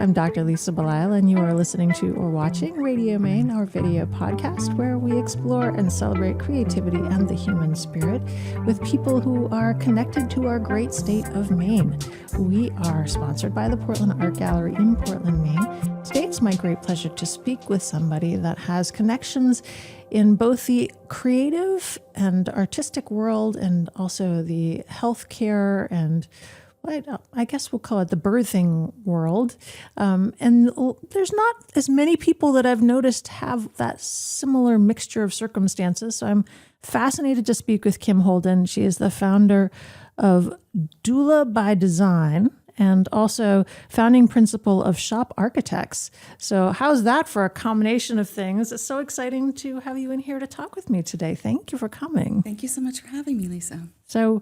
I'm Dr. Lisa Belisle, and you are listening to or watching Radio Maine, our video podcast, where we explore and celebrate creativity and the human spirit with people who are connected to our great state of Maine. We are sponsored by the Portland Art Gallery in Portland, Maine. Today, it's my great pleasure to speak with somebody that has connections in both the creative and artistic world and also the healthcare and I guess we'll call it the birthing world. And there's not as many people that I've noticed have that similar mixture of circumstances. So I'm fascinated to speak with Kim Holden. She is the founder of Doula by Design and also founding principal of Shop Architects. So how's that for a combination of things? It's so exciting to have you in here to talk with me today. Thank you for coming. Thank you so much for having me, Lisa. So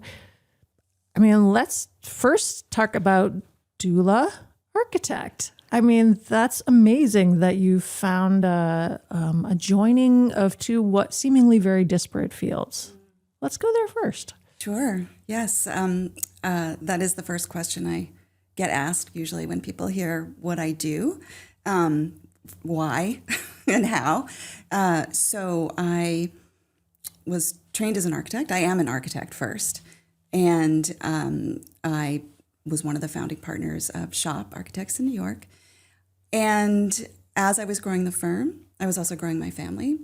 let's first talk about Doula Architect. That's amazing that you found a joining of two what seemingly very disparate fields. Let's go there first. Sure. Yes. That is the first question I get asked usually when people hear what I do, why and how. So I was trained as an architect. I am an architect first. And I was one of the founding partners of Shop Architects in New York. And as I was growing the firm, I was also growing my family.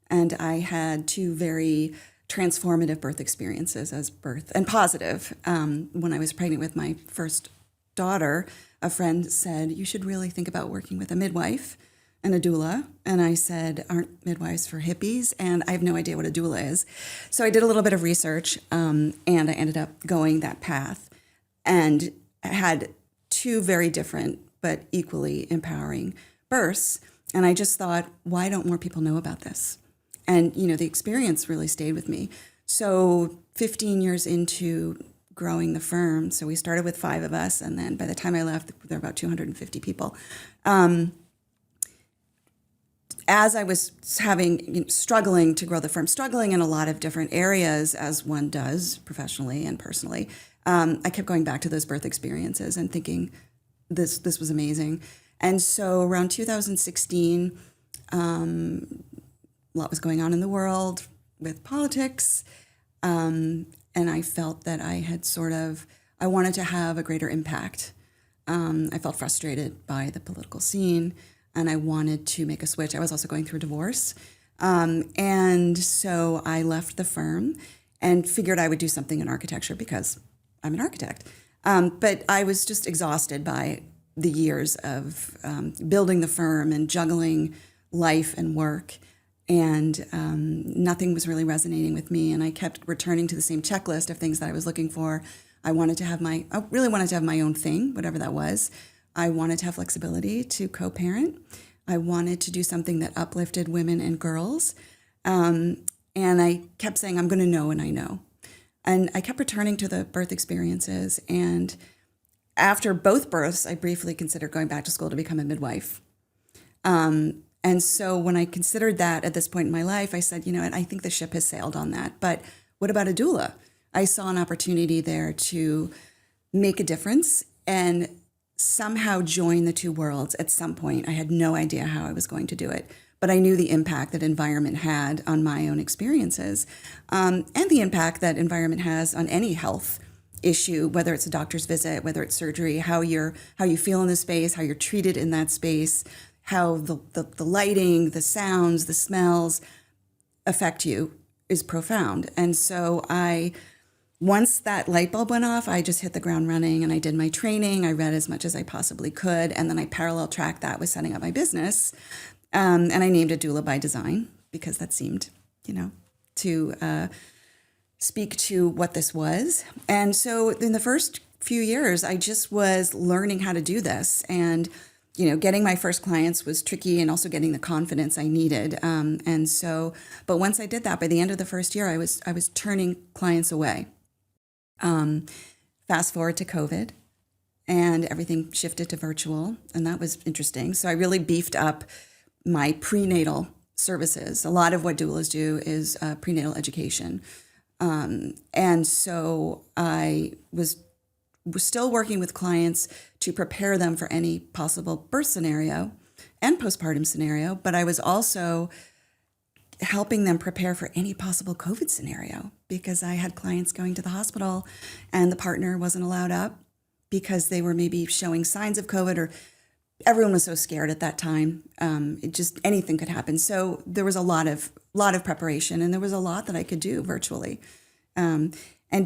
And I had two very transformative birth experiences and positive. When I was pregnant with my first daughter, a friend said, "You should really think about working with a midwife and a doula." And I said, "Aren't midwives for hippies?" And I have no idea what a doula is. So I did a little bit of research, and I ended up going that path and had two very different but equally empowering births. And I just thought, why don't more people know about this? And, the experience really stayed with me. So 15 years into growing the firm, so we started with 5 of us, and then by the time I left, there were about 250 people. As I was struggling to grow the firm, struggling in a lot of different areas, as one does professionally and personally, I kept going back to those birth experiences and thinking this was amazing. And so around 2016, a lot was going on in the world with politics, and I felt that I wanted to have a greater impact. I felt frustrated by the political scene, and I wanted to make a switch. I was also going through a divorce. And so I left the firm and figured I would do something in architecture because I'm an architect. But I was just exhausted by the years of building the firm and juggling life and work. And nothing was really resonating with me. And I kept returning to the same checklist of things that I was looking for. I really wanted to have my own thing, whatever that was. I wanted to have flexibility to co-parent. I wanted to do something that uplifted women and girls. And I kept saying, I'm going to know when I know. And I kept returning to the birth experiences. And after both births, I briefly considered going back to school to become a midwife. And so when I considered that at this point in my life, I said, I think the ship has sailed on that. But what about a doula? I saw an opportunity there to make a difference and somehow join the two worlds at some point. I had no idea how I was going to do it, but I knew the impact that environment had on my own experiences, and the impact that environment has on any health issue, whether it's a doctor's visit, whether it's surgery, how you feel in the space, how you're treated in that space, how the lighting, the sounds, the smells affect you is profound. And so once that light bulb went off, I just hit the ground running and I did my training. I read as much as I possibly could. And then I parallel tracked that with setting up my business. And I named it Doula by Design because that seemed, to speak to what this was. And so in the first few years, I just was learning how to do this. And, getting my first clients was tricky and also getting the confidence I needed. But once I did that, by the end of the first year, I was turning clients away. Fast forward to COVID and everything shifted to virtual, and that was interesting. So I really beefed up my prenatal services. A lot of what doulas do is prenatal education. And so I was was still working with clients to prepare them for any possible birth scenario and postpartum scenario, but I was also helping them prepare for any possible COVID scenario, because I had clients going to the hospital and the partner wasn't allowed up because they were maybe showing signs of COVID, or everyone was so scared at that time. It just, anything could happen. So there was a lot of preparation, and there was a lot that I could do virtually. And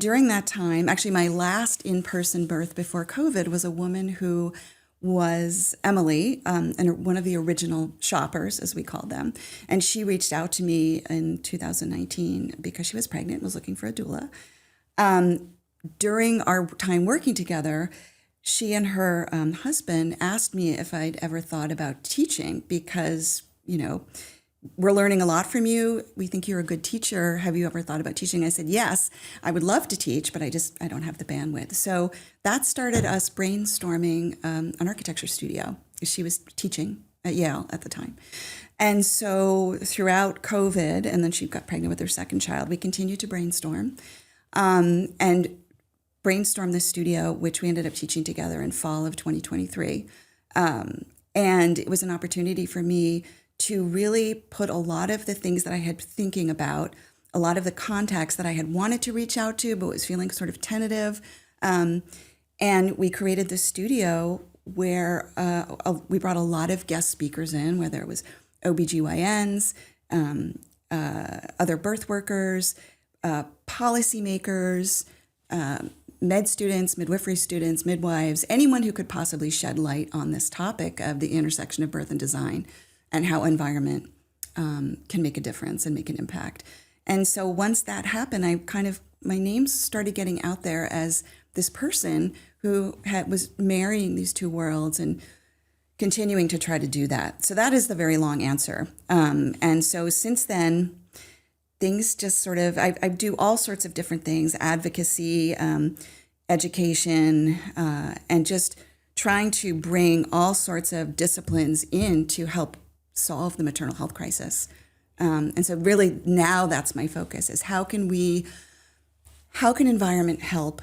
during that time, actually my last in-person birth before COVID was a woman who was Emily, and one of the original shoppers, as we called them. And she reached out to me in 2019 because she was pregnant and was looking for a doula. During our time working together, she and her husband asked me if I'd ever thought about teaching, because, we're learning a lot from you. We think you're a good teacher. Have you ever thought about teaching? I said, yes, I would love to teach, but I don't have the bandwidth. So that started us brainstorming an architecture studio. She was teaching at Yale at the time. And so throughout COVID, and then she got pregnant with her second child, we continued to brainstorm and brainstorm this studio, which we ended up teaching together in fall of 2023. And it was an opportunity for me to really put a lot of the things that I had thinking about, a lot of the contacts that I had wanted to reach out to, but was feeling sort of tentative. And we created this studio where we brought a lot of guest speakers in, whether it was OBGYNs, other birth workers, policymakers, med students, midwifery students, midwives, anyone who could possibly shed light on this topic of the intersection of birth and design, and how environment can make a difference and make an impact. And so once that happened, my name started getting out there as this person who was marrying these two worlds and continuing to try to do that. So that is the very long answer. And so since then, things just sort of, I do all sorts of different things, advocacy, education, and just trying to bring all sorts of disciplines in to help solve the maternal health crisis. And so really now that's my focus, is how can environment help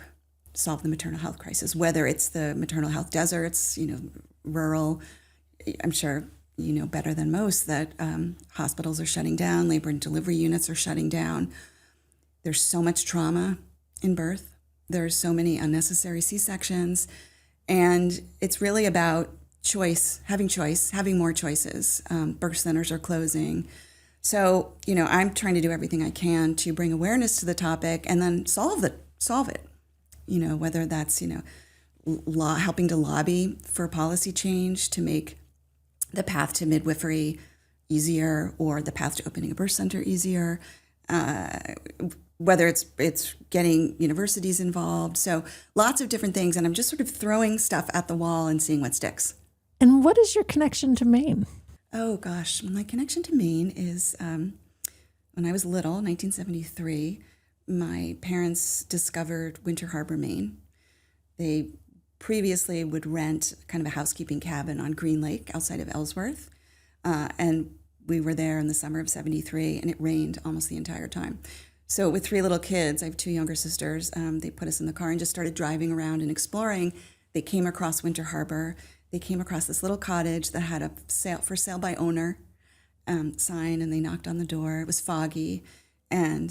solve the maternal health crisis, whether it's the maternal health deserts, rural. I'm sure you know better than most that hospitals are shutting down, labor and delivery units are shutting down. There's so much trauma in birth. There's so many unnecessary C-sections. And it's really about having more choices. Birth centers are closing. So, I'm trying to do everything I can to bring awareness to the topic and then solve it. Whether that's, helping to lobby for policy change to make the path to midwifery easier, or the path to opening a birth center easier, whether it's getting universities involved. So lots of different things. And I'm just sort of throwing stuff at the wall and seeing what sticks. And what is your connection to Maine? Oh, gosh. My connection to Maine is when I was little, 1973, my parents discovered Winter Harbor, Maine. They previously would rent kind of a housekeeping cabin on Green Lake outside of Ellsworth. And we were there in the summer of 73, and it rained almost the entire time. So with three little kids, I have two younger sisters, they put us in the car and just started driving around and exploring. They came across Winter Harbor. They came across this little cottage that had a for sale by owner sign, and they knocked on the door. It was foggy, and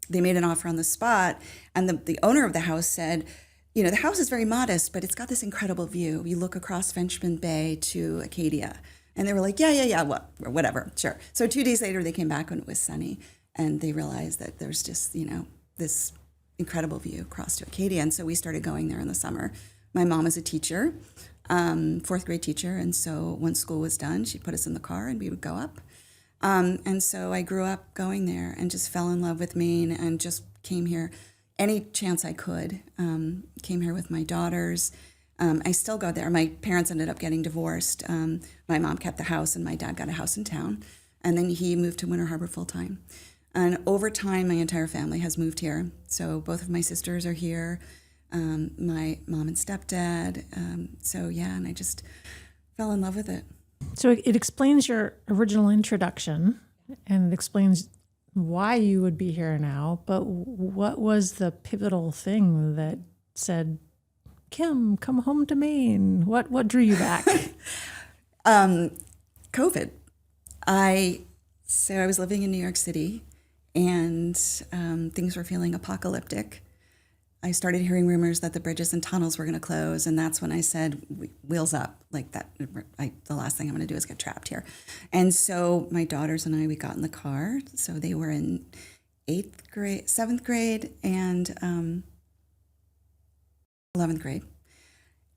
they made an offer on the spot. And the owner of the house said, the house is very modest, but it's got this incredible view. You look across Frenchman Bay to Acadia. And they were like, yeah, whatever, sure. So 2 days later, they came back when it was sunny, and they realized that there's just, this incredible view across to Acadia. And so we started going there in the summer. My mom is a teacher, fourth grade teacher. And so once school was done, she'd put us in the car and we would go up. And so I grew up going there and just fell in love with Maine and just came here any chance I could. Came here with my daughters. I still go there. My parents ended up getting divorced. My mom kept the house and my dad got a house in town. And then he moved to Winter Harbor full time. And over time, my entire family has moved here. So both of my sisters are here. My mom and stepdad. And I just fell in love with it. So it explains your original introduction, and it explains why you would be here now. But what was the pivotal thing that said, Kim, come home to Maine. What drew you back? COVID. I was living in New York City, and things were feeling apocalyptic. I started hearing rumors that the bridges and tunnels were going to close, and that's when I said, "Wheels up!" Like that. The last thing I'm going to do is get trapped here. And so my daughters and we got in the car. So they were in 7th grade, and 11th grade.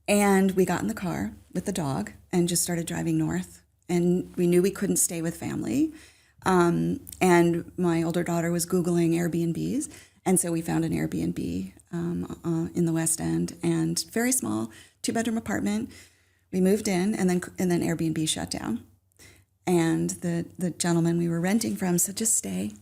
And we got in the car with the dog and just started driving north. And we knew we couldn't stay with family. And my older daughter was Googling Airbnbs. And so we found an Airbnb in the West End, and very small, 2-bedroom apartment. We moved in, and then Airbnb shut down. And the gentleman we were renting from said, just stay,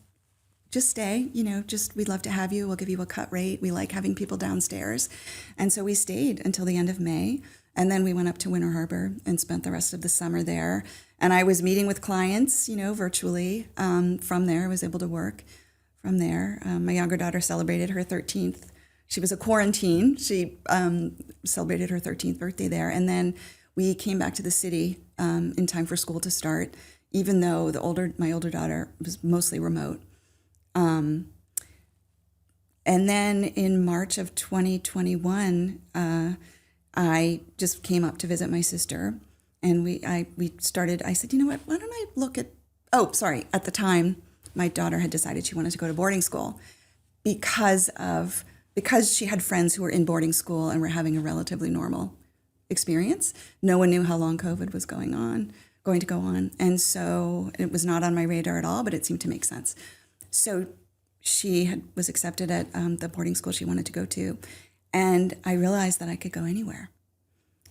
we'd love to have you. We'll give you a cut rate. We like having people downstairs. And so we stayed until the end of May. And then we went up to Winter Harbor and spent the rest of the summer there. And I was meeting with clients, virtually from there. I was able to work from there. My younger daughter celebrated her 13th. She was a quarantine. She celebrated her 13th birthday there. And then we came back to the city in time for school to start, even though my older daughter was mostly remote. And then in March of 2021, I just came up to visit my sister, and I said, you know what, why don't I look at, at the time, my daughter had decided she wanted to go to boarding school because she had friends who were in boarding school and were having a relatively normal experience. No one knew how long COVID was going to go on. And so it was not on my radar at all, but it seemed to make sense. So she was accepted at the boarding school she wanted to go to. And I realized that I could go anywhere.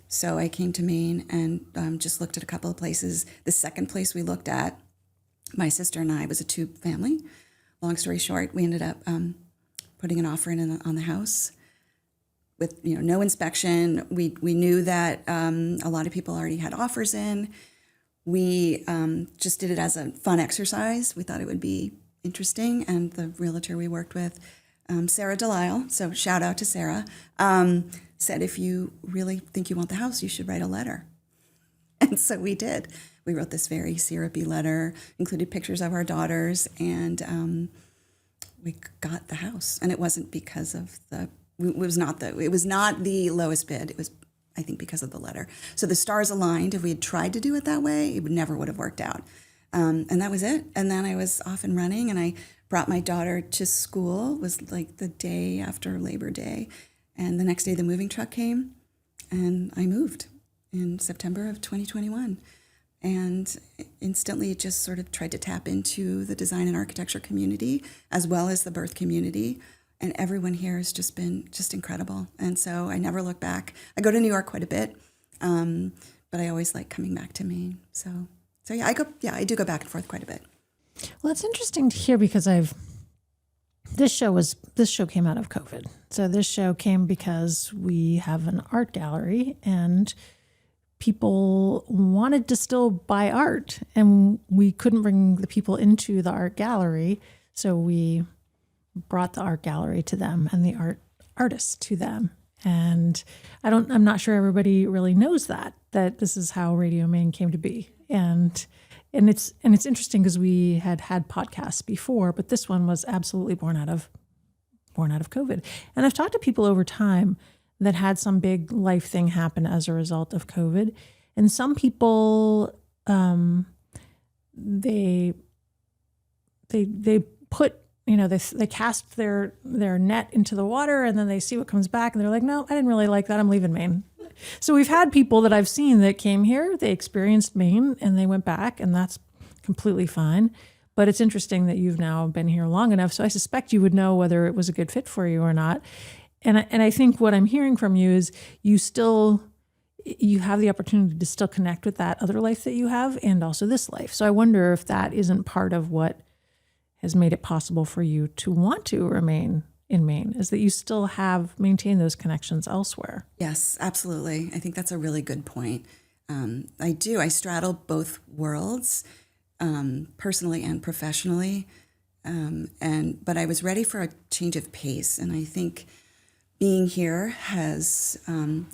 So I came to Maine and just looked at a couple of places. The second place we looked at, my sister and I, was a tube family. Long story short, we ended up putting an offer in on the house with no inspection. We knew that a lot of people already had offers in. We just did it as a fun exercise. We thought it would be interesting, and the realtor we worked with, Sarah Belisle, so shout out to Sarah, said, if you really think you want the house, you should write a letter. And so we did. We wrote this very syrupy letter, included pictures of our daughters, and we got the house. And it wasn't because of it was not the lowest bid. It was, I think, because of the letter. So the stars aligned. If we had tried to do it that way, it never would have worked out. And that was it. And then I was off and running, and I brought my daughter to school. It was like the day after Labor Day. And the next day the moving truck came, and I moved in September of 2021. And instantly just sort of tried to tap into the design and architecture community as well as the birth community. And everyone here has just been just incredible. And so I never look back. I go to New York quite a bit, but I always like coming back to Maine. So yeah, I do go back and forth quite a bit. Well, it's interesting to hear because this show came out of COVID. So this show came because we have an art gallery, and people wanted to still buy art, and we couldn't bring the people into the art gallery. So we brought the art gallery to them and the artists to them. And I'm not sure everybody really knows that this is how Radio Maine came to be. And it's interesting because we had podcasts before, but this one was absolutely born out of COVID. And I've talked to people over time that had some big life thing happen as a result of COVID. And some people, they put, they cast their net into the water, and then they see what comes back, and they're like, no, I didn't really like that. I'm leaving Maine. So we've had people that I've seen that came here, they experienced Maine, and they went back, and that's completely fine. But it's interesting that you've now been here long enough, so I suspect you would know whether it was a good fit for you or not. And I think what I'm hearing from you is you have the opportunity to still connect with that other life that you have and also this life. So I wonder if that isn't part of what has made it possible for you to want to remain in Maine, is that you still have maintained those connections elsewhere. Yes, absolutely. I think that's a really good point. I do. I straddle both worlds, personally and professionally. But I was ready for a change of pace. And I think being here has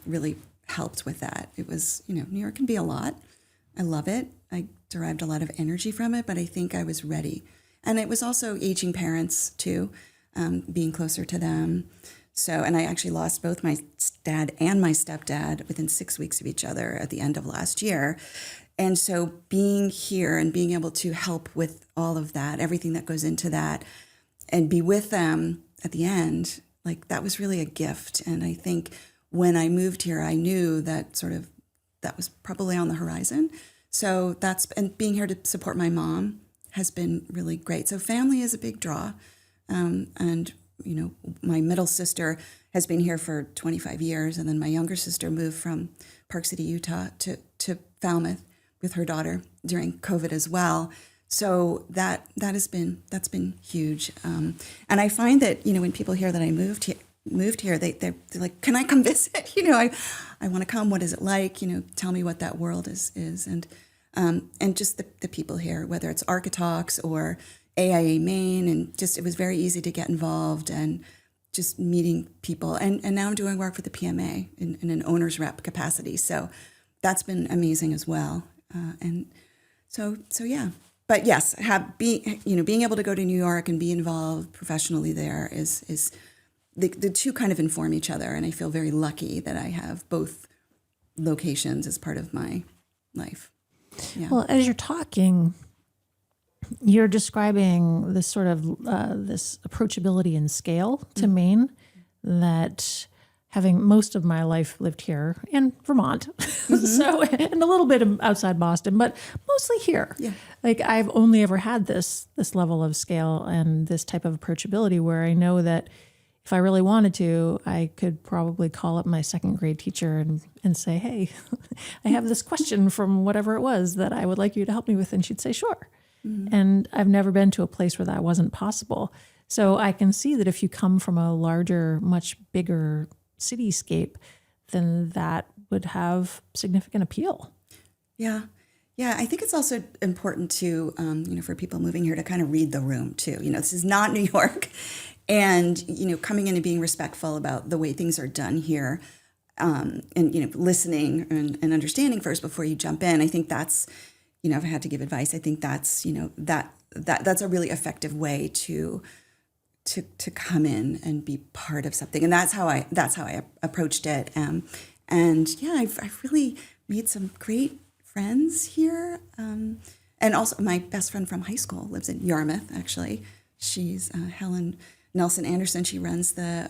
really helped with that. It was, New York can be a lot. I love it. I derived a lot of energy from it, but I think I was ready. And it was also aging parents too, being closer to them. So, and I actually lost both my dad and my stepdad within 6 weeks of each other at the end of last year. And so being here and being able to help with all of that, everything that goes into that, and be with them at the end, like that was really a gift. And I think when I moved here, I knew that that was probably on the horizon. So and being here to support my mom has been really great. So family is a big draw. And, my middle sister has been here for 25 years. And then my younger sister moved from Park City, Utah to Falmouth with her daughter during COVID as well. So that's been huge. And I find that, when people hear that I moved here, they're like, can I come visit? I want to come. What is it like? Tell me what that world is. And just the people here, whether it's Architalks or AIA Maine, and just, it was very easy to get involved and just meeting people. And now I'm doing work for the PMA in an owner's rep capacity. So that's been amazing as well. And so yeah. But yes, being able to go to New York and be involved professionally there is the two kind of inform each other. And I feel very lucky that I have both locations as part of my life. Yeah. Well, as you're talking, you're describing this sort of this approachability and scale to Maine that, having most of my life lived here in Vermont, so, and a little bit outside Boston, but mostly here. Yeah. Like I've only ever had this level of scale and this type of approachability where I know that if I really wanted to, I could probably call up my second grade teacher and say, hey, I have this question from whatever it was that I would like you to help me with. And she'd say, sure. And I've never been to a place where that wasn't possible. So I can see that if you come from a larger, much bigger cityscape, then that would have significant appeal. Yeah. Yeah, I think it's also important to, for people moving here to kind of read the room too. This is not New York. And, coming in and being respectful about the way things are done here, and, listening and understanding first before you jump in. I think that's, if I had to give advice, I think that's, that's a really effective way to come in and be part of something. And that's how I approached it. And yeah, I've really made some great friends here. And also my best friend from high school lives in Yarmouth, actually. She's Helen Nelson Anderson. She runs the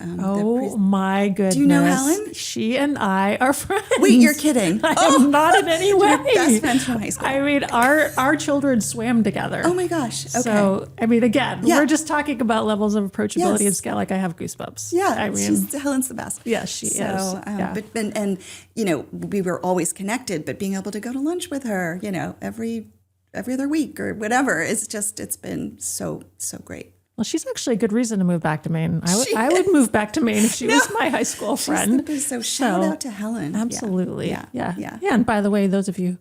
my goodness. Do you know Helen? She and I are friends. Wait, you're kidding. I am not in any way. You're best friends from high school. I mean, our children swam together. Oh my gosh. Okay. So, I mean, again, we're just talking about levels of approachability and scale. Like I have goosebumps. Yeah. I mean, Helen's the best. Yes, she is. Yeah. But we were always connected, but being able to go to lunch with her, every other week or whatever, it's been so great. Well, she's actually a good reason to move back to Maine. I would move back to Maine if she was my high school friend. So shout out to Helen. Absolutely. Yeah. And by the way, those of you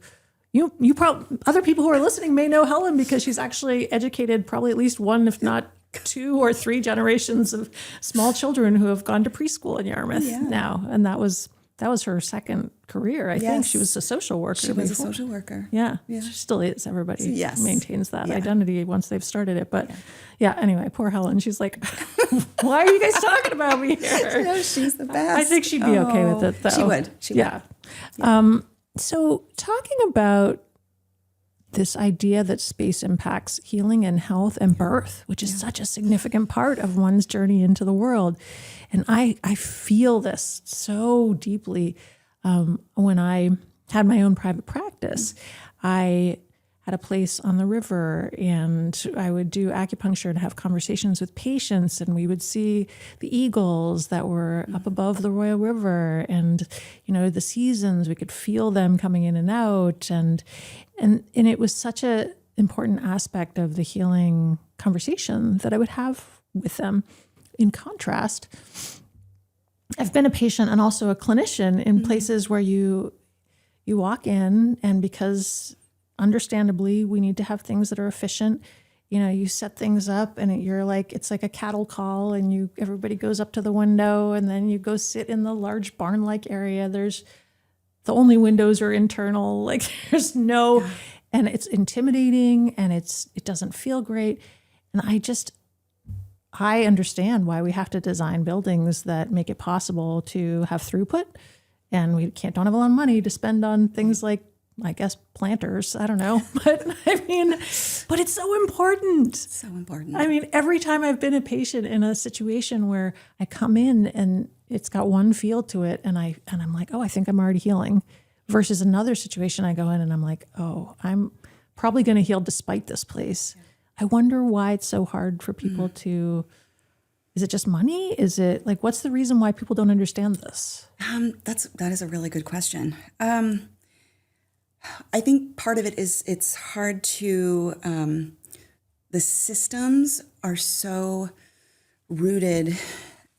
probably, other people who are listening may know Helen because she's actually educated probably at least one, if not 2 or 3 generations of small children who have gone to preschool in Yarmouth now. And that was her second career. I think she was a social worker. She was a social worker. Yeah. She still is. Everybody maintains that identity once they've started it. But anyway, poor Helen. She's like, why are you guys talking about me here? No, she's the best. I think she'd be okay with it, though. She would. Yeah. So talking about this idea that space impacts healing and health and birth, which is such a significant part of one's journey into the world. And I feel this so deeply when I had my own private practice. I had a place on the river and I would do acupuncture and have conversations with patients, and we would see the eagles that were up above the Royal River and, the seasons, we could feel them coming in and out. And it was such a important aspect of the healing conversation that I would have with them. In contrast, I've been a patient and also a clinician in places where you walk in, and because understandably we need to have things that are efficient, you set things up and you're like, it's like a cattle call, and everybody goes up to the window, and then you go sit in the large barn-like area. The only windows are internal. Like there's no, and it's intimidating, and it doesn't feel great. And I understand why we have to design buildings that make it possible to have throughput, and we don't have a lot of money to spend on things like, I guess, planters. I don't know, but but it's so important. So important. I mean, every time I've been a patient in a situation where I come in and it's got one feel to it, and I'm like, oh, I think I'm already healing, versus another situation I go in and I'm like, oh, I'm probably going to heal despite this place. Yeah. I wonder why it's so hard for people to. Is it just money? Is it like, what's the reason why people don't understand this? That is a really good question. I think part of it is it's hard to, the systems are so rooted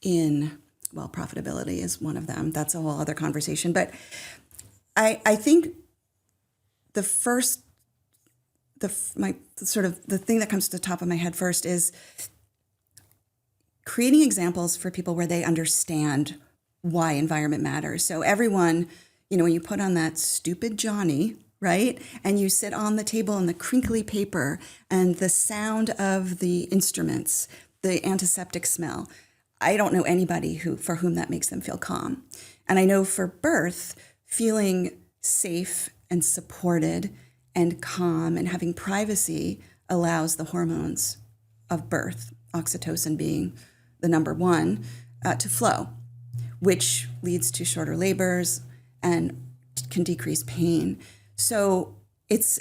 in, well, profitability is one of them. That's a whole other conversation. But I think the thing that comes to the top of my head first is creating examples for people where they understand why environment matters. So everyone, when you put on that stupid Johnny, right? And you sit on the table in the crinkly paper and the sound of the instruments, the antiseptic smell. I don't know anybody for whom that makes them feel calm. And I know for birth, feeling safe and supported and calm and having privacy allows the hormones of birth, oxytocin being the number one, to flow, which leads to shorter labors and can decrease pain. So it's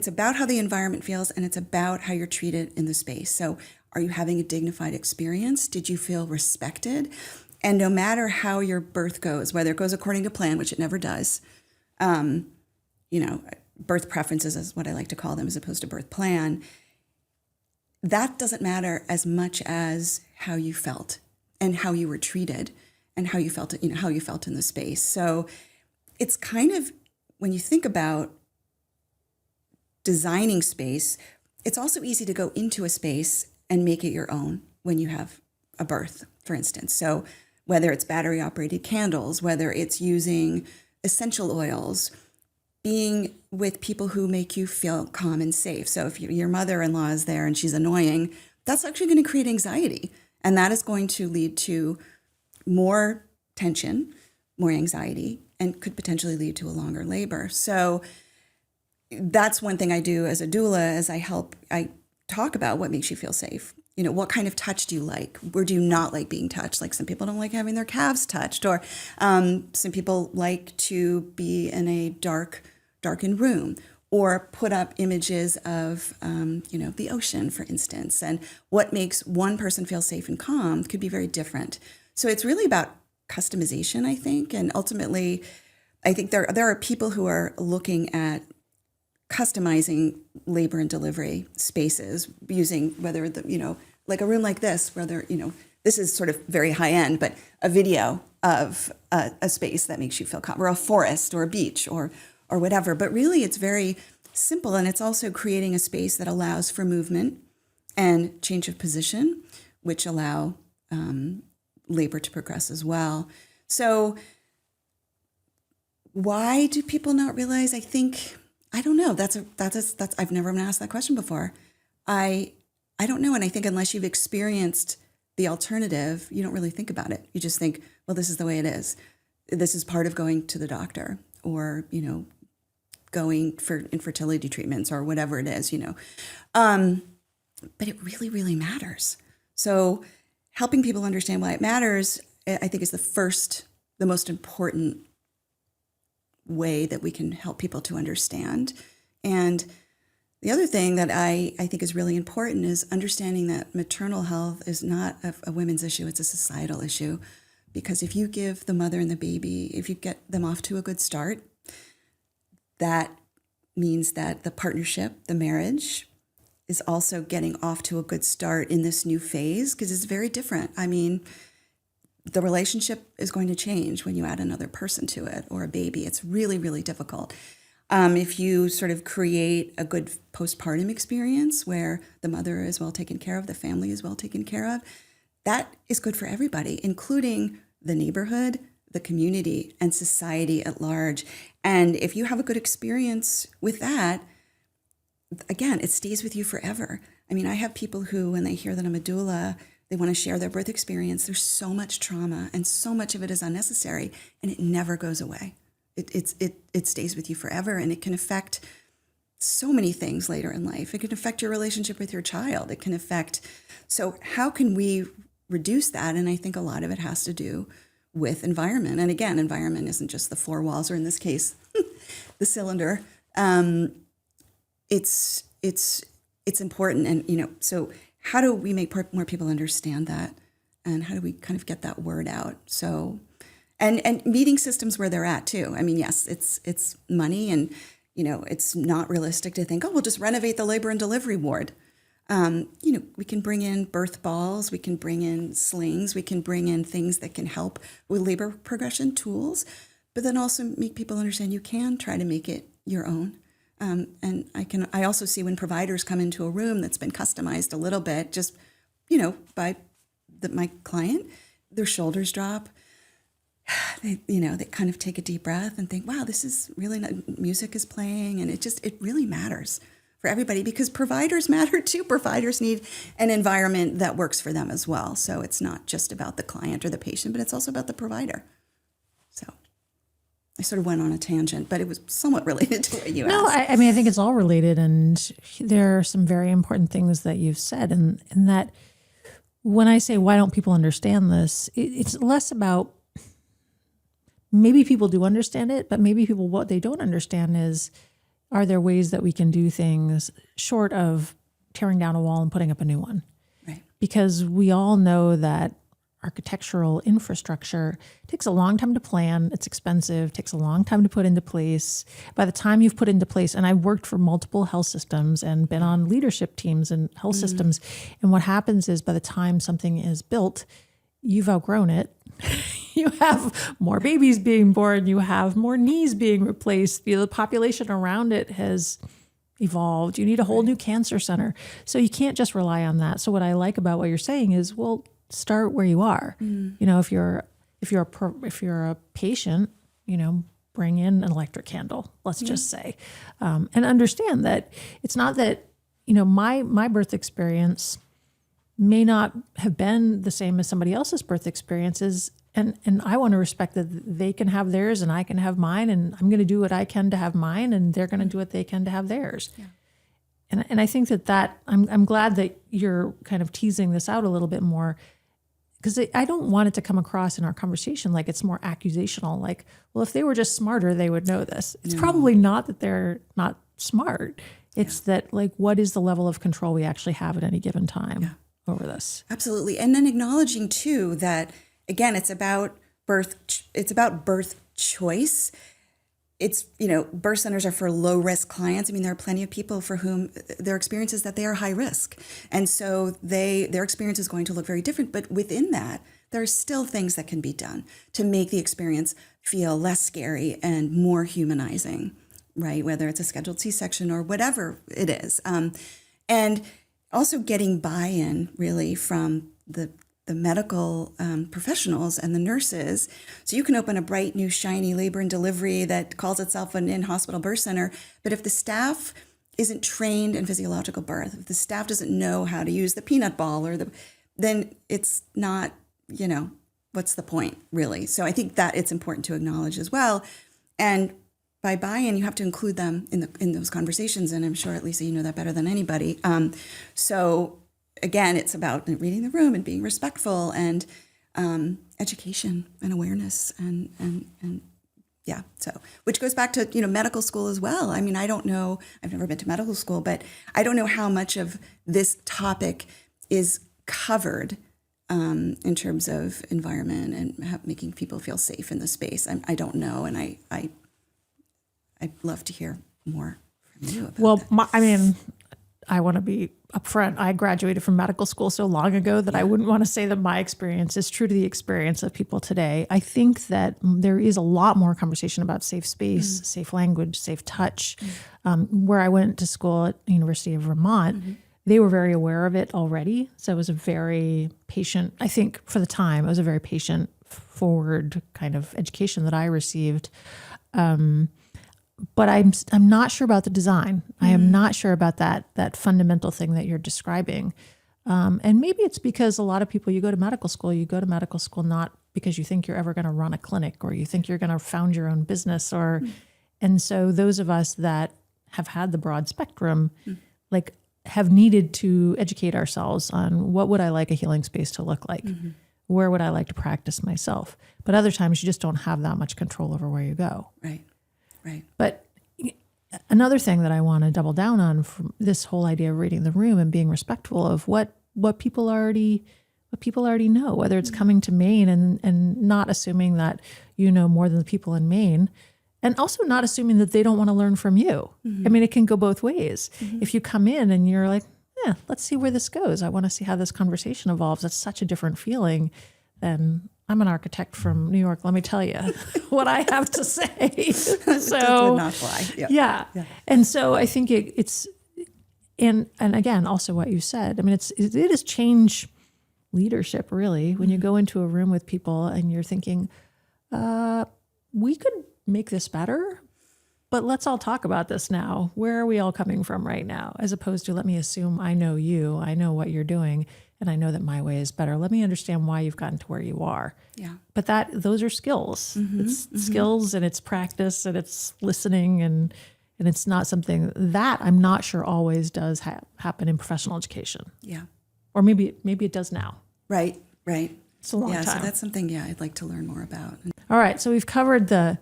about how the environment feels, and it's about how you're treated in the space. So are you having a dignified experience? Did you feel respected? And no matter how your birth goes, whether it goes according to plan, which it never does, birth preferences is what I like to call them as opposed to birth plan, that doesn't matter as much as how you felt and how you were treated and how you felt, how you felt in the space. So it's kind of, when you think about designing space, it's also easy to go into a space and make it your own when you have a birth, for instance. So whether it's battery operated candles, whether it's using essential oils, being with people who make you feel calm and safe. So if your mother-in-law is there and she's annoying, that's actually going to create anxiety. And that is going to lead to more tension, more anxiety, and could potentially lead to a longer labor. So that's one thing I do as a doula, is I talk about what makes you feel safe. What kind of touch do you like? Where do you not like being touched? Like some people don't like having their calves touched, or some people like to be in a darkened room, or put up images of, the ocean, for instance. And what makes one person feel safe and calm could be very different. So it's really about customization, I think. And ultimately, I think there are people who are looking at customizing labor and delivery spaces using whether like a room like this, whether, this is sort of very high end, but a video of a space that makes you feel calm, or a forest or a beach or whatever. But really it's very simple. And it's also creating a space that allows for movement and change of position, which allow labor to progress as well. So why do people not realize? I don't know. That's I've never been asked that question before. I don't know. And I think unless you've experienced the alternative, you don't really think about it. You just think, well, this is the way it is. This is part of going to the doctor, or, going for infertility treatments or whatever it is, But it really, really matters. So helping people understand why it matters, I think, is the most important way that we can help people to understand. And the other thing that I think is really important is understanding that maternal health is not a women's issue, it's a societal issue. Because if you give the mother and the baby, if you get them off to a good start, that means that the partnership, the marriage, is also getting off to a good start in this new phase, because it's very different. I mean, the relationship is going to change when you add another person to it, or a baby. It's really, really difficult. If you sort of create a good postpartum experience where the mother is well taken care of, the family is well taken care of, that is good for everybody, including the neighborhood, the community, and society at large. And if you have a good experience with that, again, it stays with you forever. I mean, I have people who, when they hear that I'm a doula, they want to share their birth experience. There's so much trauma and so much of it is unnecessary, and it never goes away. It stays with you forever, and it can affect so many things later in life. It can affect your relationship with your child. It can affect, so how can we reduce that? And I think a lot of it has to do with environment. And again, environment isn't just the four walls, or in this case, the cylinder. It's important. And, so how do we make more people understand that? And how do we kind of get that word out? So, and meeting systems where they're at too. I mean, yes, it's money, and, it's not realistic to think, oh, we'll just renovate the labor and delivery ward. We can bring in birth balls, we can bring in slings, we can bring in things that can help with labor progression tools, but then also make people understand you can try to make it your own. And I also see when providers come into a room that's been customized a little bit, just, by my client, their shoulders drop. They kind of take a deep breath and think, wow, this is really music is playing. And it really matters for everybody, because providers matter too. Providers need an environment that works for them as well. So it's not just about the client or the patient, but it's also about the provider. So I sort of went on a tangent, but it was somewhat related to what you asked. No, I mean, I think it's all related. And there are some very important things that you've said. And that when I say, why don't people understand this? It's less about, maybe people do understand it, but maybe what they don't understand is, are there ways that we can do things short of tearing down a wall and putting up a new one? Right. Because we all know that architectural infrastructure takes a long time to plan. It's expensive, takes a long time to put into place. By the time you've put into place, and I've worked for multiple health systems and been on leadership teams in health systems. And what happens is, by the time something is built, you've outgrown it. You have more babies being born. You have more knees being replaced. The population around it has evolved. You need a whole new cancer center. So you can't just rely on that. So what I like about what you're saying is, well, start where you are. If you're a patient, bring in an electric candle. Let's just say, and understand that it's not that my birth experience may not have been the same as somebody else's birth experiences. And I want to respect that they can have theirs and I can have mine, and I'm going to do what I can to have mine, and they're going to do what they can to have theirs. Yeah. And I think that I'm glad that you're kind of teasing this out a little bit more, because I don't want it to come across in our conversation like it's more accusational. Like, well, if they were just smarter, they would know this. It's probably not that they're not smart. It's that, like, what is the level of control we actually have at any given time over this? Absolutely. And then acknowledging too that, again, it's about birth choice. It's, birth centers are for low risk clients. I mean, there are plenty of people for whom their experience is that they are high risk. And so their experience is going to look very different. But within that, there are still things that can be done to make the experience feel less scary and more humanizing, right? Whether it's a scheduled C-section or whatever it is. And also getting buy-in really from the medical professionals and the nurses. So you can open a bright, new, shiny labor and delivery that calls itself an in-hospital birth center. But if the staff isn't trained in physiological birth, if the staff doesn't know how to use the peanut ball then it's not, what's the point really? So I think that it's important to acknowledge as well. And by buy-in, you have to include them in those conversations. And I'm sure, Lisa, you know that better than anybody. So again, it's about reading the room and being respectful and education and awareness and so which goes back to medical school as well. I mean, I don't know, I've never been to medical school, but I don't know how much of this topic is covered in terms of environment and making people feel safe in the space. I don't know, and I'd love to hear more from you about that. Well, I want to be upfront. I graduated from medical school so long ago that I wouldn't want to say that my experience is true to the experience of people today. I think that there is a lot more conversation about safe space, safe language, safe touch. Where I went to school at the University of Vermont, they were very aware of it already. So it was a very patient, I think for the time, it was a very patient forward kind of education that I received. But I'm not sure about the design. I am not sure about that fundamental thing that you're describing. And maybe it's because a lot of people, you go to medical school not because you think you're ever going to run a clinic or you think you're going to found your own business and so those of us that have had the broad spectrum, like have needed to educate ourselves on what would I like a healing space to look like? Where would I like to practice myself? But other times you just don't have that much control over where you go. Right. Right. But another thing that I want to double down on from this whole idea of reading the room and being respectful of what people already know, whether it's coming to Maine and not assuming that you know more than the people in Maine, and also not assuming that they don't want to learn from you. I mean, it can go both ways. If you come in and you're like, let's see where this goes. I want to see how this conversation evolves. That's such a different feeling than I'm an architect from New York. Let me tell you what I have to say. So would not fly. Yeah. And so I think it's, and again, also what you said, I mean, it is change leadership really, when you go into a room with people and you're thinking, we could make this better, but let's all talk about this now. Where are we all coming from right now? As opposed to, let me assume I know you, I know what you're doing, and I know that my way is better. Let me understand why you've gotten to where you are. Yeah. But those are skills. It's skills and it's practice and it's listening and it's not something that I'm not sure always does happen in professional education. Yeah. Or maybe it does now. Right. It's a long time. So that's something, I'd like to learn more about. All right. So we've covered the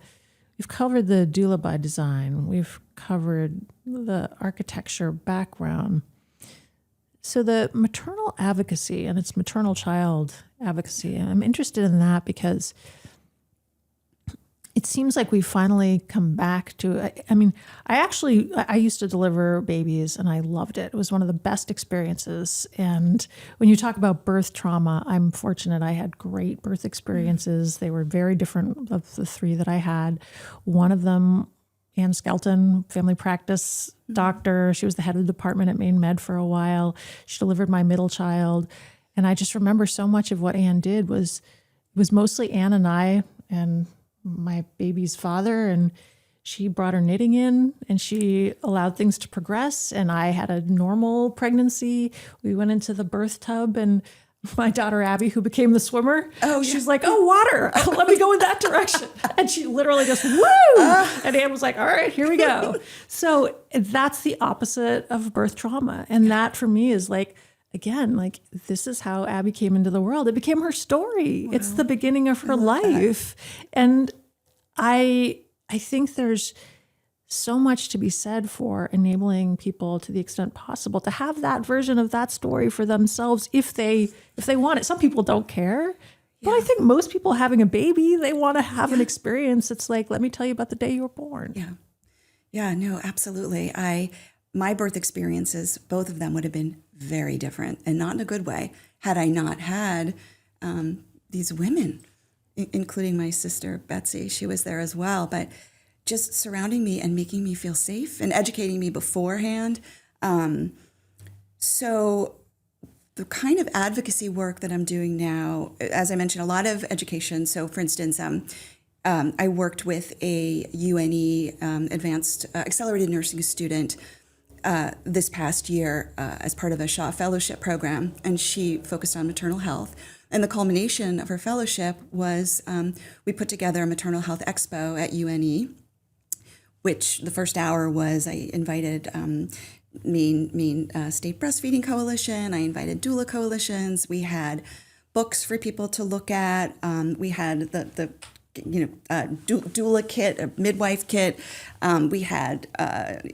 doula by design. We've covered the architecture background. So the maternal advocacy and it's maternal child advocacy, I'm interested in that because it seems like we finally come back to, I used to deliver babies and I loved it. It was one of the best experiences. And when you talk about birth trauma, I'm fortunate I had great birth experiences. They were very different of the three that I had. One of them, Ann Skelton, family practice doctor. She was the head of the department at Maine Med for a while. She delivered my middle child. And I just remember so much of what Ann did was mostly Ann and I and my baby's father, and she brought her knitting in and she allowed things to progress. And I had a normal pregnancy. We went into the birth tub and my daughter, Abby, who became the swimmer, she's like, water, let me go in that direction. And she literally just, woo! And Ann was like, all right, here we go. So that's the opposite of birth trauma. And that for me is like, again, like this is how Abby came into the world. It became her story. Wow. It's the beginning of her life. And I think there's so much to be said for enabling people to the extent possible to have that version of that story for themselves if they want it. Some people don't care. But I think most people having a baby, they want to have an experience. It's like, let me tell you about the day you were born. Yeah, no, absolutely. My birth experiences, both of them would have been very different and not in a good way had I not had these women, including my sister, Betsy. She was there as well, but just surrounding me and making me feel safe and educating me beforehand. So the kind of advocacy work that I'm doing now, as I mentioned, a lot of education. So for instance, I worked with a UNE advanced accelerated nursing student this past year as part of a Shaw Fellowship program, and she focused on maternal health. And the culmination of her fellowship was we put together a maternal health expo at UNE, which the first hour was I invited Maine State Breastfeeding Coalition, I invited doula coalitions, we had books for people to look at, we had the doula kit, a midwife kit. We had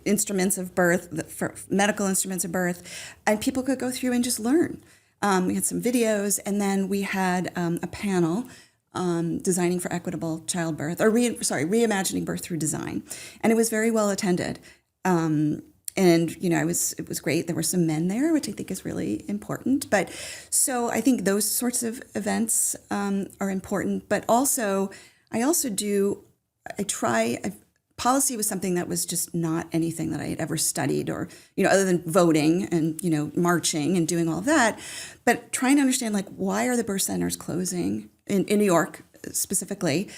instruments of birth, for medical instruments of birth, and people could go through and just learn. We had some videos, and then we had a panel designing for equitable childbirth, or reimagining birth through design, and it was very well attended. And, it was great. There were some men there, which I think is really important. But so I think those sorts of events are important. But also, policy was something that was just not anything that I had ever studied or, other than voting and, marching and doing all of that. But trying to understand, like, why are the birth centers closing in New York specifically?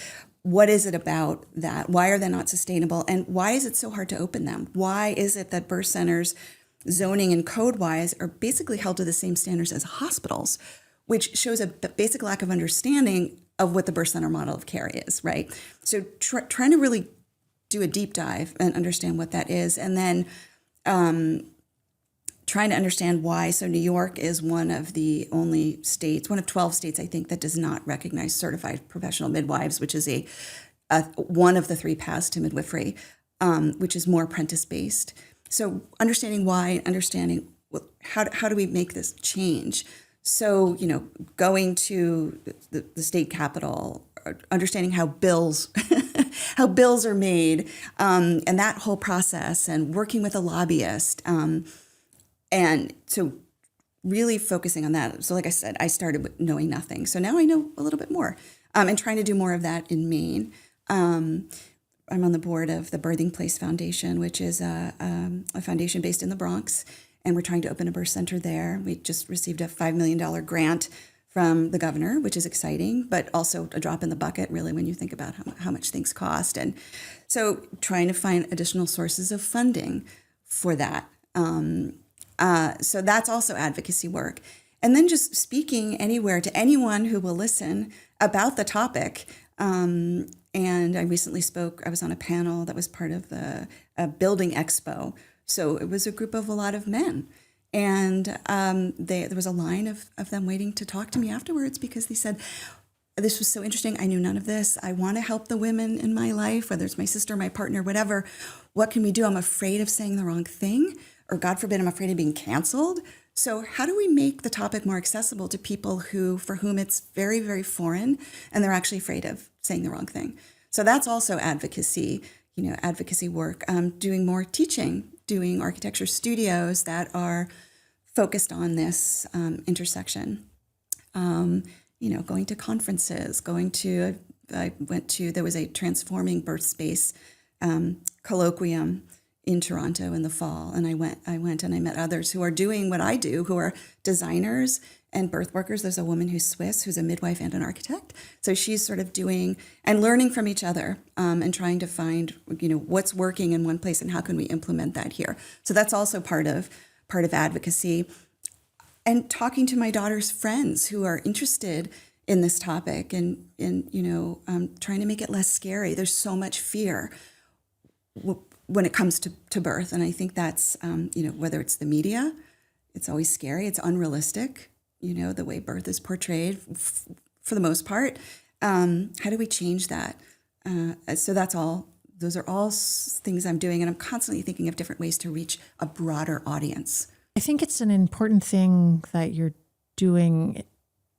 What is it about that? Why are they not sustainable? And why is it so hard to open them? Why is it that birth centers, zoning and code-wise, are basically held to the same standards as hospitals, which shows a basic lack of understanding of what the birth center model of care is, right? So trying to really do a deep dive and understand what that is. And then trying to understand why. So New York is one of the only states, one of 12 states, I think, that does not recognize certified professional midwives, which is one of the 3 paths to midwifery, which is more apprentice-based. So understanding why, understanding how do we make this change? So, going to the state capitol, understanding how bills are made, and that whole process, and working with a lobbyist. And so really focusing on that. So like I said, I started with knowing nothing. So now I know a little bit more, and trying to do more of that in Maine. I'm on the board of the Birthing Place Foundation, which is a foundation based in the Bronx, and we're trying to open a birth center there. We just received a $5 million grant from the governor, which is exciting, but also a drop in the bucket, really, when you think about how much things cost. And so trying to find additional sources of funding for that. So that's also advocacy work. And then just speaking anywhere to anyone who will listen about the topic. And I recently I was on a panel that was part of the Building Expo. So it was a group of a lot of men. And there was a line of them waiting to talk to me afterwards because they said, this was so interesting. I knew none of this. I want to help the women in my life, whether it's my sister, my partner, whatever. What can we do? I'm afraid of saying the wrong thing, or God forbid, I'm afraid of being canceled. So how do we make the topic more accessible to people for whom it's very, very foreign, and they're actually afraid of saying the wrong thing? So that's also advocacy, advocacy work. Doing more teaching, doing architecture studios that are focused on this intersection. Going to conferences, there was a transforming birth space colloquium in Toronto in the fall. And I went and I met others who are doing what I do, who are designers and birth workers. There's a woman who's Swiss, who's a midwife and an architect. So she's sort of doing and learning from each other, and trying to find, what's working in one place and how can we implement that here. So that's also part of advocacy. And talking to my daughter's friends who are interested in this topic and trying to make it less scary. There's so much fear when it comes to birth. And I think that's, whether it's the media, it's always scary. It's unrealistic, the way birth is portrayed for the most part. How do we change that? So those are all things I'm doing. And I'm constantly thinking of different ways to reach a broader audience. I think it's an important thing that you're doing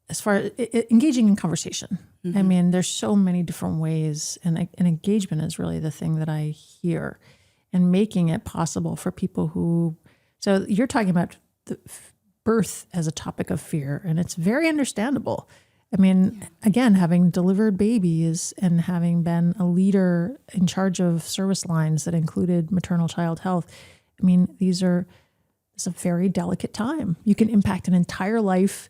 as far as engaging in conversation. Mm-hmm. I mean, there's so many different ways, and engagement is really the thing that I hear, and making it possible for people who, so you're talking about the birth as a topic of fear, and it's very understandable. I mean, again, having delivered babies and having been a leader in charge of service lines that included maternal child health, I mean, it's a very delicate time. You can impact an entire life.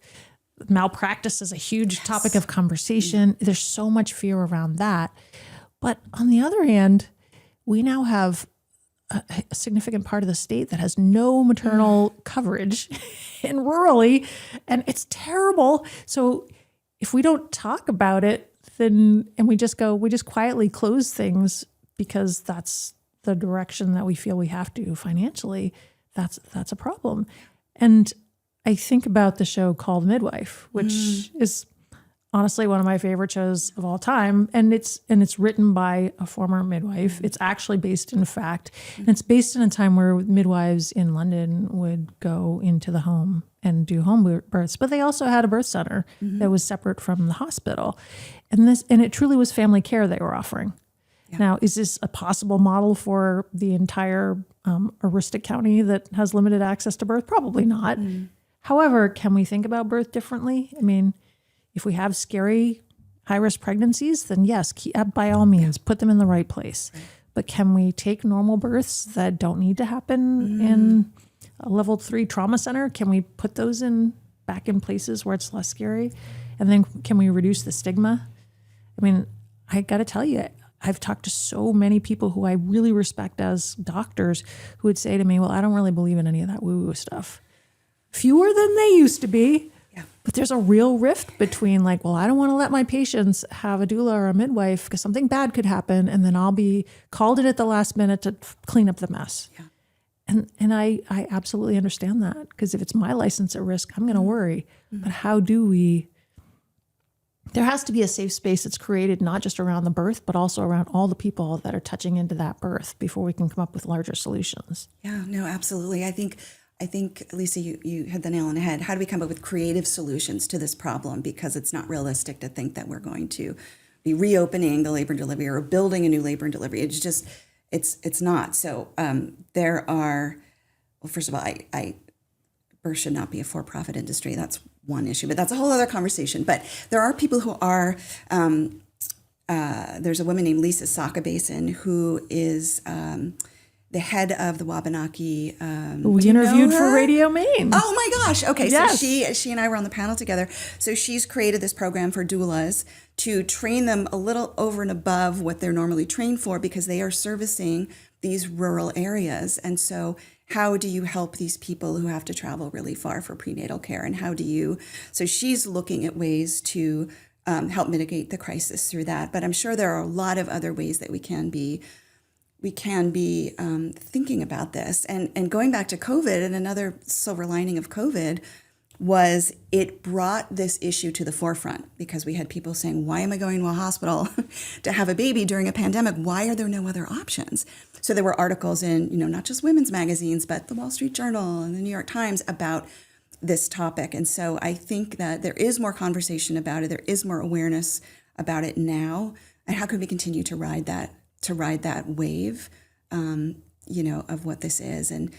Malpractice is a huge topic of conversation. There's so much fear around that. But on the other hand, we now have a significant part of the state that has no maternal coverage and rurally, and it's terrible. So if we don't talk about it, and we just quietly close things because that's the direction that we feel we have to financially, that's a problem. And I think about the show called Midwife, which is honestly one of my favorite shows of all time. And it's written by a former midwife. It's actually based in fact, and it's based in a time where midwives in London would go into the home and do home births, but they also had a birth center that was separate from the hospital. And it truly was family care they were offering. Yeah. Now, is this a possible model for the entire a rustic county that has limited access to birth? Probably not. However, can we think about birth differently? I mean, if we have scary high-risk pregnancies, then yes, by all means, put them in the right place. Right. But can we take normal births that don't need to happen in a level 3 trauma center? Can we put those back in places where it's less scary? And then can we reduce the stigma? I mean, I got to tell you, I've talked to so many people who I really respect as doctors who would say to me, well, I don't really believe in any of that woo-woo stuff. Fewer than they used to be. Yeah. But there's a real rift between like, well, I don't want to let my patients have a doula or a midwife because something bad could happen. And then I'll be called in at the last minute to clean up the mess. Yeah. And I absolutely understand that, because if it's my license at risk, I'm going to worry. But how do we... There has to be a safe space that's created not just around the birth, but also around all the people that are touching into that birth before we can come up with larger solutions. Yeah, no, absolutely. I think, Lisa, you hit the nail on the head. How do we come up with creative solutions to this problem? Because it's not realistic to think that we're going to be reopening the labor and delivery or building a new labor and delivery. It's just, it's not. So there are, well, first of all, birth should not be a for-profit industry. That's one issue, but that's a whole other conversation. But there are people who are, there's a woman named Lisa Sakabason who is the head of the Wabanaki. We interviewed for Radio Maine. Oh my gosh. Okay. Yes. So she and I were on the panel together. So she's created this program for doulas to train them a little over and above what they're normally trained for, because they are servicing these rural areas. And so how do you help these people who have to travel really far for prenatal care? And so she's looking at ways to help mitigate the crisis through that. But I'm sure there are a lot of other ways that we can be thinking about this. And going back to COVID, and another silver lining of COVID was it brought this issue to the forefront, because we had people saying, why am I going to a hospital to have a baby during a pandemic? Why are there no other options? So there were articles in, not just women's magazines, but the Wall Street Journal and the New York Times about this topic. And so I think that there is more conversation about it. There is more awareness about it now. And how can we continue to ride that wave, of what this is, and,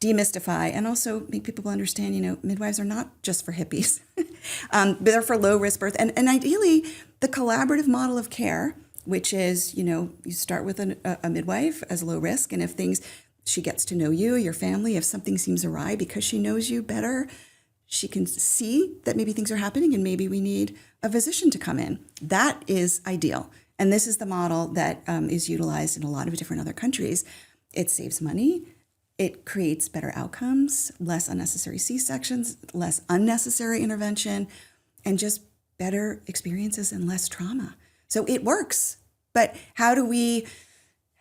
demystify, and also make people understand, midwives are not just for hippies, but they're for low risk birth. And ideally the collaborative model of care, which is, you start with a midwife as low risk. And if she gets to know you, your family, if something seems awry, because she knows you better, she can see that maybe things are happening and maybe we need a physician to come in. That is ideal. And this is the model that is utilized in a lot of different other countries. It saves money. It creates better outcomes, less unnecessary C-sections, less unnecessary intervention, and just better experiences and less trauma. So it works, but how do we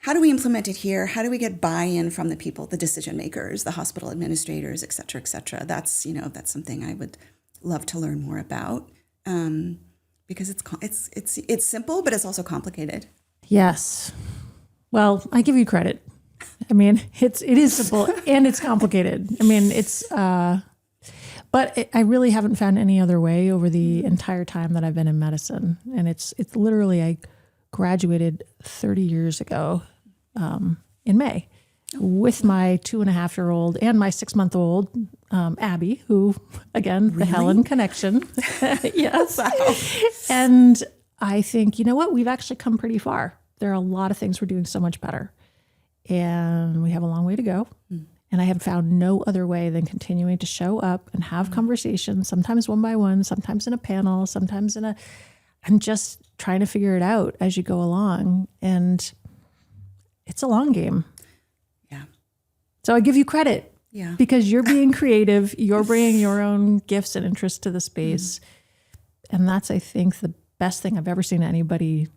implement it here? How do we get buy-in from the people, the decision makers, the hospital administrators, et cetera, et cetera? That's something I would love to learn more about, because it's simple, but it's also complicated. Yes. Well, I give you credit. I mean, it is simple and it's complicated. I mean, but I really haven't found any other way over the entire time that I've been in medicine. And it's literally, I graduated 30 years ago in May with my 2.5-year-old and my 6-month-old, Abby, who, again, the Helen connection. Yes. Wow. And I think, you know what? We've actually come pretty far. There are a lot of things we're doing so much better. And we have a long way to go. And I have found no other way than continuing to show up and have conversations, sometimes one by one, sometimes in a panel, sometimes and just trying to figure it out as you go along. And it's a long game. Yeah. So I give you credit. Yeah. Because you're being creative, you're bringing your own gifts and interests to the space. And that's, I think, the best thing I've ever seen anybody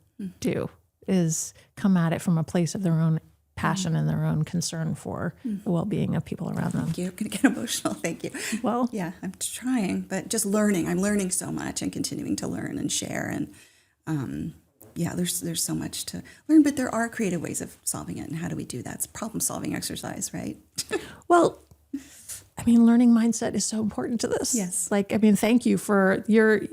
do, is come at it from a place of their own passion and their own concern for the well-being of people around them. Thank you. I'm going to get emotional. Thank you. Well, yeah, I'm trying, but just learning. I'm learning so much and continuing to learn and share. And there's so much to learn, but there are creative ways of solving it. And how do we do that? It's a problem-solving exercise, right? Well, I mean, learning mindset is so important to this. Yes. Thank you for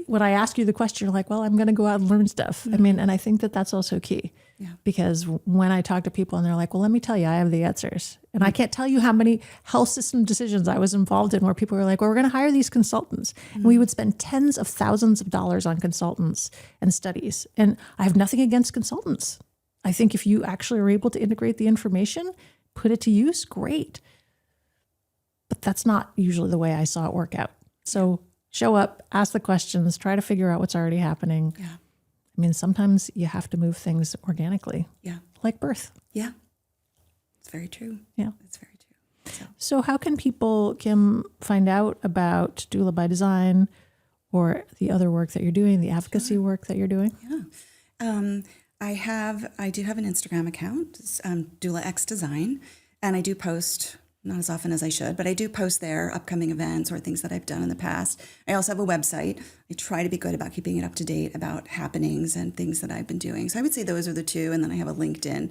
when I ask you the question, you're like, well, I'm going to go out and learn stuff. I mean, and I think that that's also key. Because when I talk to people and they're like, well, let me tell you, I have the answers. And I can't tell you how many health system decisions I was involved in where people were like, well, we're going to hire these consultants. And we would spend tens of thousands of dollars on consultants and studies. And I have nothing against consultants. I think if you actually are able to integrate the information, put it to use, great. But that's not usually the way I saw it work out. So show up, ask the questions, try to figure out what's already happening. Yeah. I mean, sometimes you have to move things organically. Yeah. Like birth. Yeah. It's very true. Yeah. It's very true. So how can people, Kim, find out about Doula by Design or the other work that you're doing, the advocacy work that you're doing? Yeah. I do have an Instagram account, it's, Doula X Design, and I do post, not as often as I should, but I do post there upcoming events or things that I've done in the past. I also have a website. I try to be good about keeping it up to date about happenings and things that I've been doing. So I would say those are the two, and then I have a LinkedIn.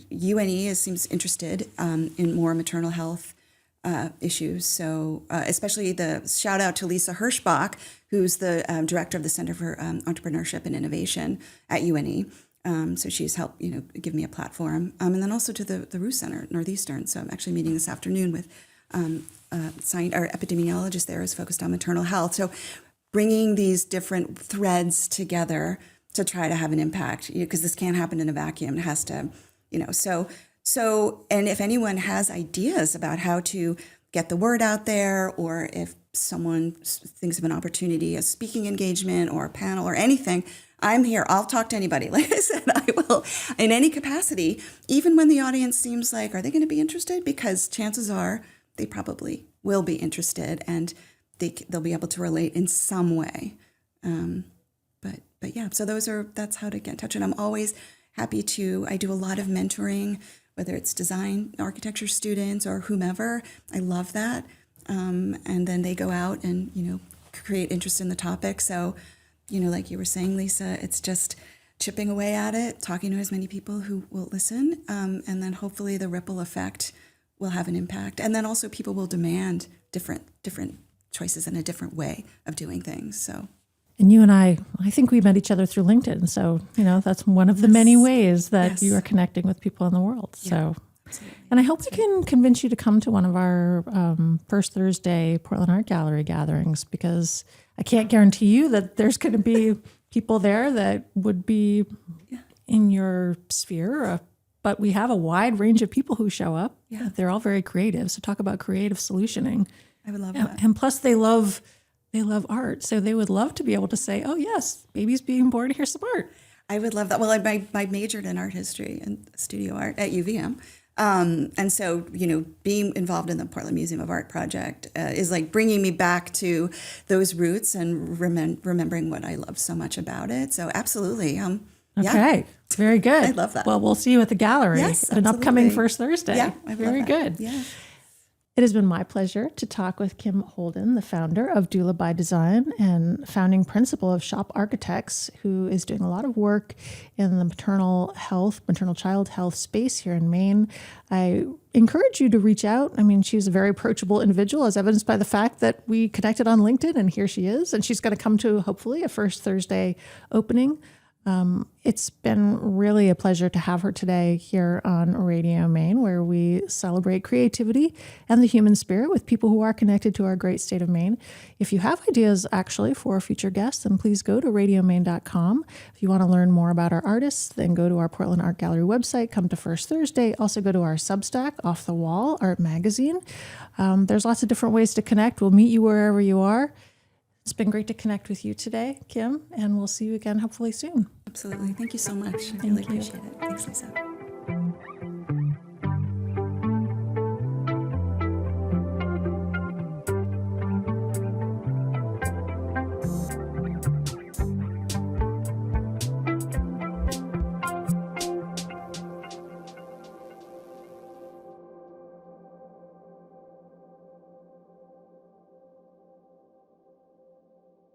UNE seems interested in more maternal health issues. So especially the shout out to Lisa Hirschbach, who's the director of the Center for Entrepreneurship and Innovation at UNE. So she's helped, give me a platform. And then also to the Roos Center, Northeastern. So I'm actually meeting this afternoon with our epidemiologist there is focused on maternal health. So bringing these different threads together to try to have an impact, because this can't happen in a vacuum. It has to, So, and if anyone has ideas about how to get the word out there, or if someone thinks of an opportunity, a speaking engagement or a panel or anything, I'm here. I'll talk to anybody. Like I said, I will in any capacity, even when the audience seems like, are they going to be interested? Because chances are they probably will be interested, and they'll be able to relate in some way. But yeah, so that's how to get in touch. And I'm always happy I do a lot of mentoring, whether it's design, architecture students or whomever. I love that. And then they go out and, create interest in the topic. So, like you were saying, Lisa, it's just chipping away at it, talking to as many people who will listen. And then hopefully the ripple effect will have an impact. And then also people will demand different choices and a different way of doing things. So. And you and I think we met each other through LinkedIn. So, that's one of the many ways that you are connecting with people in the world. Yeah, so, absolutely. And I hope we can convince you to come to one of our first Thursday Portland Art Gallery gatherings, because I can't guarantee you that there's going to be people there that would be in your sphere, but we have a wide range of people who show up. Yeah. They're all very creative. So talk about creative solutioning. I would love that. And plus they love art. So they would love to be able to say, oh, yes, baby's being born. Here's some art. I would love that. Well, I majored in art history and studio art at UVM. And so, being involved in the Portland Museum of Art project is like bringing me back to those roots and remembering what I loved so much about it. So absolutely. Okay. Very good. I love that. Well, we'll see you at the gallery. Yes, an upcoming first Thursday. Yeah, I Very love that. good. Yeah. It has been my pleasure to talk with Kim Holden, the founder of Doula by Design and founding principal of Shop Architects, who is doing a lot of work in the maternal child health space here in Maine. I encourage you to reach out. I mean, she's a very approachable individual, as evidenced by the fact that we connected on LinkedIn, and here she is. And she's going to come to, hopefully, a first Thursday opening. It's been really a pleasure to have her today here on Radio Maine, where we celebrate creativity and the human spirit with people who are connected to our great state of Maine. If you have ideas actually for future guests, then please go to radiomaine.com. If you want to learn more about our artists, then go to our Portland Art Gallery website, come to First Thursday. Also go to our Substack, Off the Wall Art Magazine. There's lots of different ways to connect. We'll meet you wherever you are. It's been great to connect with you today, Kim, and we'll see you again hopefully soon. Absolutely. Thank you so much. I really appreciate it. Thanks, Lisa.